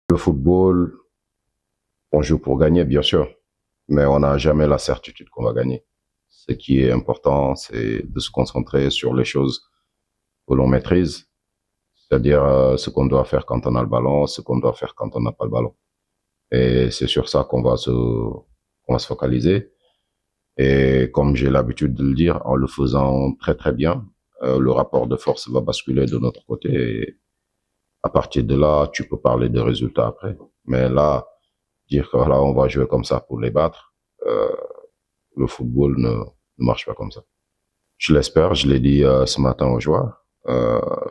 Le football, on joue pour gagner, bien sûr, mais on n'a jamais la certitude qu'on va gagner. Ce qui est important, c'est de se concentrer sur les choses que l'on maîtrise, c'est-à-dire ce qu'on doit faire quand on a le ballon, ce qu'on doit faire quand on n'a pas le ballon. Et c'est sur ça qu'on va se focaliser. Et comme j'ai l'habitude de le dire, en le faisant très très bien, le rapport de force va basculer de notre côté. Et à partir de là, tu peux parler de résultats après. Mais là, dire que voilà, on va jouer comme ça pour les battre, le football ne marche pas comme ça. Je l'espère, je l'ai dit ce matin aux joueurs.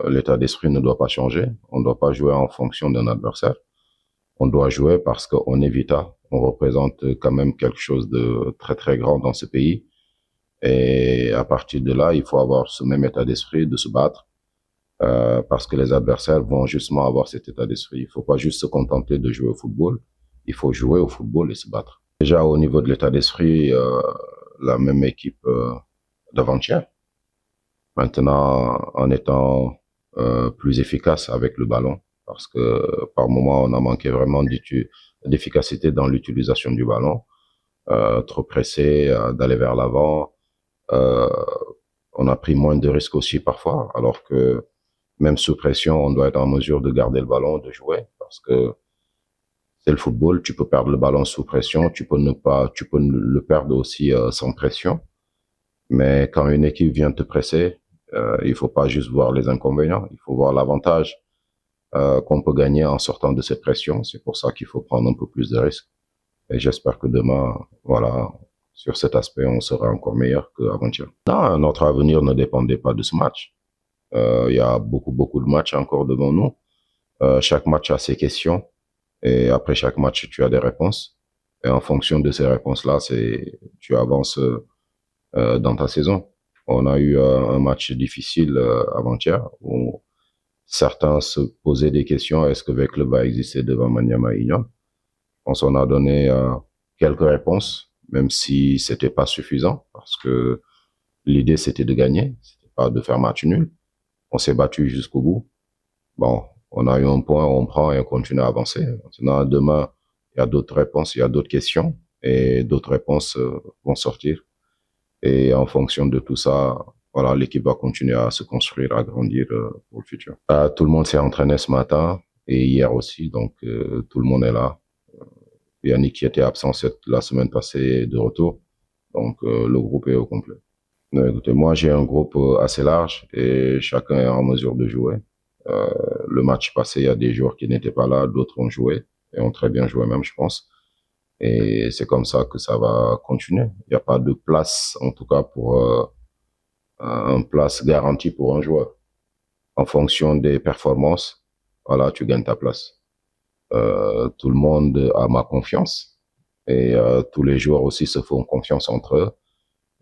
L'état d'esprit ne doit pas changer. On ne doit pas jouer en fonction d'un adversaire. On doit jouer parce qu'on est Vita. On représente quand même quelque chose de très très grand dans ce pays. Et à partir de là, il faut avoir ce même état d'esprit de se battre parce que les adversaires vont justement avoir cet état d'esprit. Il ne faut pas juste se contenter de jouer au football. Il faut jouer au football et se battre. Déjà au niveau de l'état d'esprit, la même équipe d'avant-hier. Maintenant, en étant plus efficace avec le ballon, parce que par moment, on a manqué vraiment d'efficacité dans l'utilisation du ballon, trop pressé d'aller vers l'avant. Euh, on a pris moins de risques aussi parfois, alors que même sous pression, on doit être en mesure de garder le ballon, de jouer, parce que c'est le football. Tu peux perdre le ballon sous pression, tu peux le perdre aussi sans pression. Mais quand une équipe vient te presser, il faut pas juste voir les inconvénients, il faut voir l'avantage qu'on peut gagner en sortant de cette pression. C'est pour ça qu'il faut prendre un peu plus de risques. Et j'espère que demain, voilà, sur cet aspect, on sera encore meilleur qu'avant-hier. Non, notre avenir ne dépendait pas de ce match. Il y a beaucoup de matchs encore devant nous. Chaque match a ses questions. Et après chaque match, tu as des réponses. Et en fonction de ces réponses-là, tu avances dans ta saison. On a eu un match difficile avant-hier où certains se posaient des questions. Est-ce que le club va exister devant Maniama Union? On s'en a donné quelques réponses, même si c'était pas suffisant, parce que l'idée c'était de gagner, c'était pas de faire match nul. On s'est battu jusqu'au bout. Bon, on a eu un point, on prend et on continue à avancer. Maintenant, demain, il y a d'autres réponses, il y a d'autres questions, et d'autres réponses vont sortir. Et en fonction de tout ça, voilà, l'équipe va continuer à se construire, à grandir pour le futur. Tout le monde s'est entraîné ce matin et hier aussi, donc tout le monde est là. Yannick qui était absent la semaine passée est de retour, donc le groupe est au complet. Écoutez, moi j'ai un groupe assez large et chacun est en mesure de jouer. Le match passé, il y a des joueurs qui n'étaient pas là, d'autres ont joué et ont très bien joué même, je pense. Et c'est comme ça que ça va continuer. Il n'y a pas de place, en tout cas pour un place garantie pour un joueur. En fonction des performances, voilà, tu gagnes ta place. Tout le monde a ma confiance et tous les joueurs aussi se font confiance entre eux.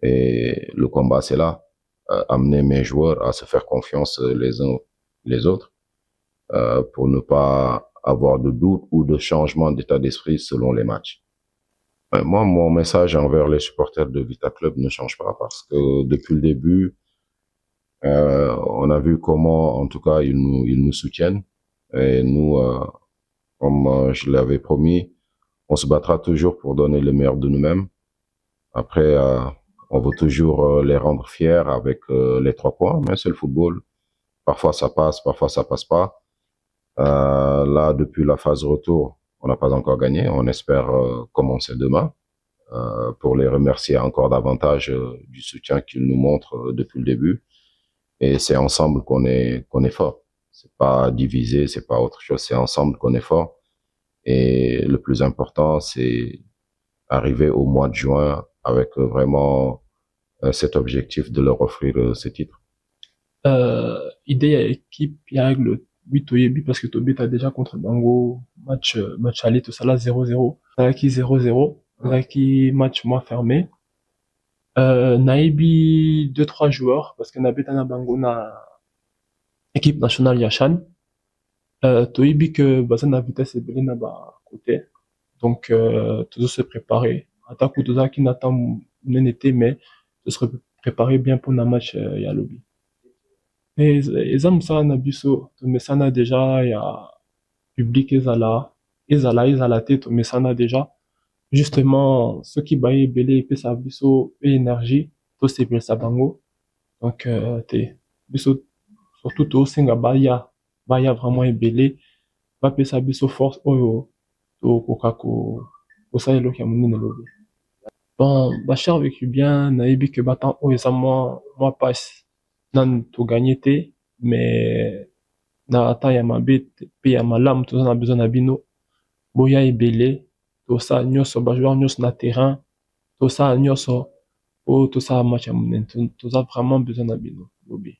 Et le combat, c'est là. Amener mes joueurs à se faire confiance les uns les autres pour ne pas avoir de doute ou de changement d'état d'esprit selon les matchs. Moi, mon message envers les supporters de Vita Club ne change pas parce que depuis le début, on a vu comment, en tout cas, ils nous soutiennent. Et nous, comme je l'avais promis, on se battra toujours pour donner le meilleur de nous-mêmes. Après, on veut toujours les rendre fiers avec les 3 points, mais c'est le football. Parfois ça passe, parfois ça passe pas. Là, depuis la phase retour, on n'a pas encore gagné. On espère commencer demain pour les remercier encore davantage du soutien qu'ils nous montrent depuis le début. Et c'est ensemble qu'on est fort. C'est pas divisé, c'est pas autre chose. C'est ensemble qu'on est fort. Et le plus important, c'est arriver au mois de juin avec vraiment cet objectif de leur offrir ce titre. Idée à l'équipe, il y a le but Toyebi parce que Tobi t'as déjà contre Bango, match aller, tout ça là 0-0. Naki 0-0. Naki match moins fermé. Naibi 2-3 joueurs parce que Nabetana Bango na équipe nationale Yachan. Toyebi que Basan na vitesse et Belena ba côté. Donc, toujours se préparer. Attaque ou tout ça qui n'attend n'était mais de se préparer bien pour un match Yalobi. eza mosala na biso tomesana déjà ya public ezala te tomesana déjà justement soki baye ebele epesa biso pe énergie tosepelisa bango donc te biso surtout tosenga baya vraiment ebele bapesa biso force oyo tokoka kosala eloko ya monene lobi. Bon, Bachar vécu bien, nayebi que battant oyo eza mwa passe nanu toganye te, mais na ata ya mabe pe ya malamu toza na besoin na bino boya ebele tosala nyonso bajoueur nyonso na terrain tosala nyonso oyo tosala match ya monene toza vraiment besoin na bino lobi.